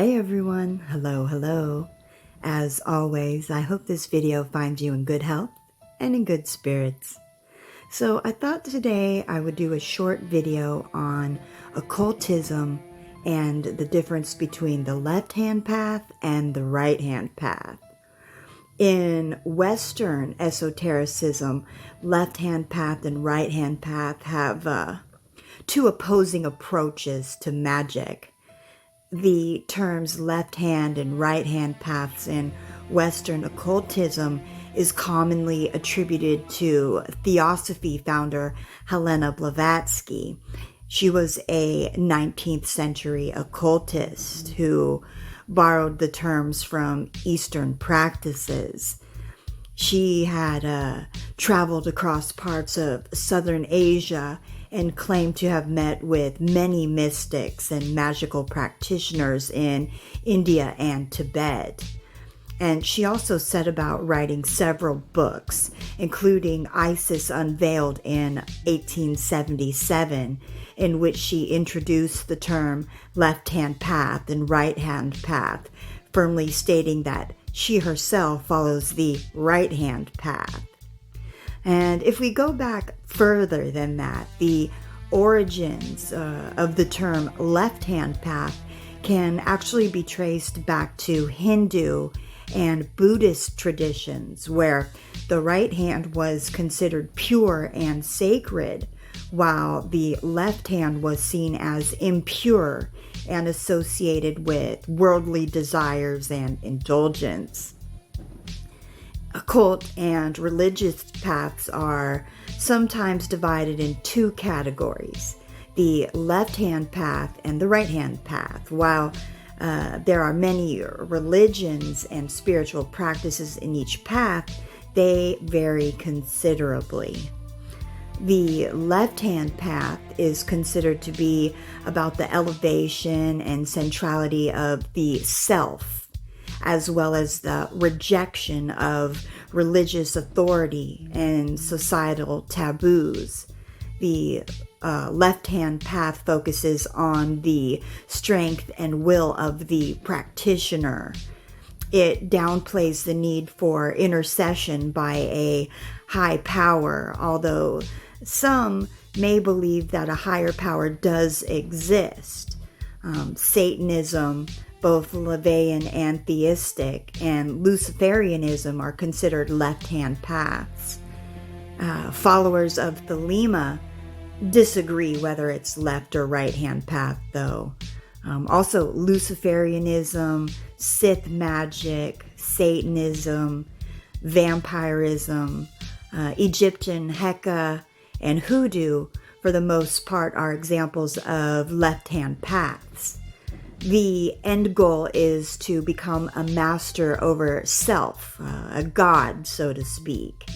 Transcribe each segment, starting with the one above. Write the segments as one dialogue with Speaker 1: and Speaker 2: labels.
Speaker 1: Hey everyone, hello. As always, I hope this video finds you in good health and in good spirits. So I thought today I would do a short video on occultism and the difference between the left-hand path and the right-hand path. In Western esotericism, left-hand path and right-hand path have two opposing approaches to magic. The terms left hand and right hand paths in Western occultism is commonly attributed to Theosophy founder Helena Blavatsky. She was a 19th century occultist who borrowed the terms from Eastern practices. She had traveled across parts of Southern Asia and claimed to have met with many mystics and magical practitioners in India and Tibet. And she also set about writing several books, including Isis Unveiled in 1877, in which she introduced the term left-hand path and right-hand path, firmly stating that she herself follows the right-hand path. And if we go back further than that, the origins of the term left-hand path can actually be traced back to Hindu and Buddhist traditions, where the right hand was considered pure and sacred, while the left hand was seen as impure and associated with worldly desires and indulgence. Occult and religious paths are sometimes divided in two categories, the left-hand path and the right-hand path. While there are many religions and spiritual practices in each path, they vary considerably. The left-hand path is considered to be about the elevation and centrality of the self, as well as the rejection of religious authority and societal taboos. The left-hand path focuses on the strength and will of the practitioner. It downplays the need for intercession by a high power, although some may believe that a higher power does exist. Satanism, both LaVeyan and theistic, and Luciferianism are considered left-hand paths. Followers of Thelema disagree whether it's left or right-hand path, though. Also, Luciferianism, Sith magic, Satanism, vampirism, Egyptian Heka, and Hoodoo, for the most part, are examples of left-hand paths. The end goal is to become a master over self, a god, so to speak,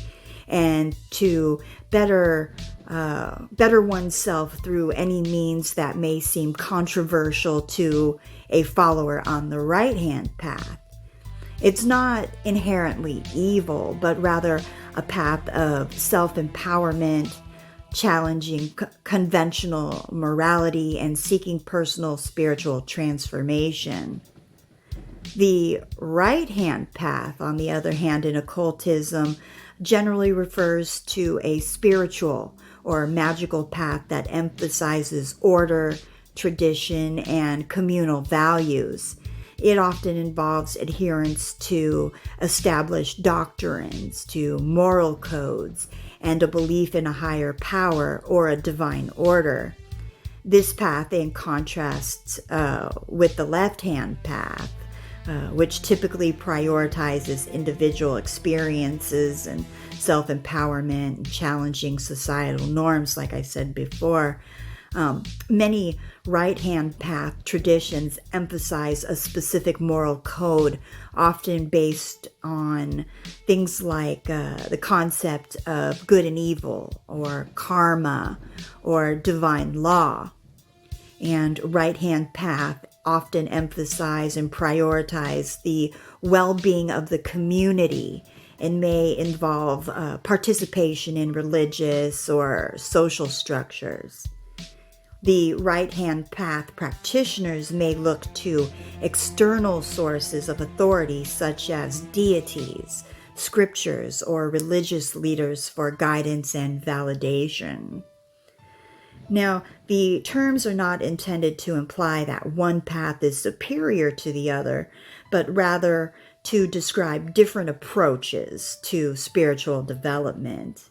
Speaker 1: and to better oneself through any means that may seem controversial to a follower on the right-hand path. It's not inherently evil, but rather a path of self-empowerment, challenging conventional morality, and seeking personal spiritual transformation. The right-hand path, on the other hand, in occultism, generally refers to a spiritual or magical path that emphasizes order, tradition, and communal values. It often involves adherence to established doctrines, to moral codes, and a belief in a higher power or a divine order. This path, in contrast with the left-hand path, which typically prioritizes individual experiences and self-empowerment and challenging societal norms, like I said before. Many right-hand path traditions emphasize a specific moral code, often based on things like the concept of good and evil, or karma, or divine law. And right-hand path often emphasize and prioritize the well-being of the community and may involve participation in religious or social structures. The right-hand path practitioners may look to external sources of authority such as deities, scriptures, or religious leaders for guidance and validation. Now, the terms are not intended to imply that one path is superior to the other, but rather to describe different approaches to spiritual development.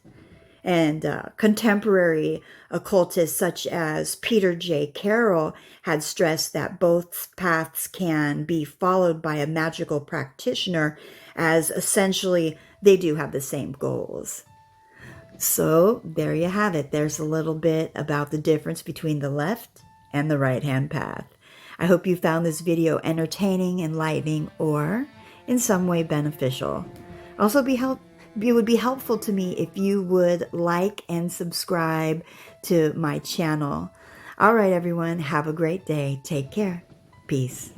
Speaker 1: And contemporary occultists such as Peter J. Carroll had stressed that both paths can be followed by a magical practitioner, as essentially they do have the same goals. So there you have it. There's a little bit about the difference between the left and the right-hand path. I hope you found this video entertaining, enlightening, or in some way beneficial. Also, it would be helpful to me if you would like and subscribe to my channel. All right, everyone, have a great day. Take care. Peace.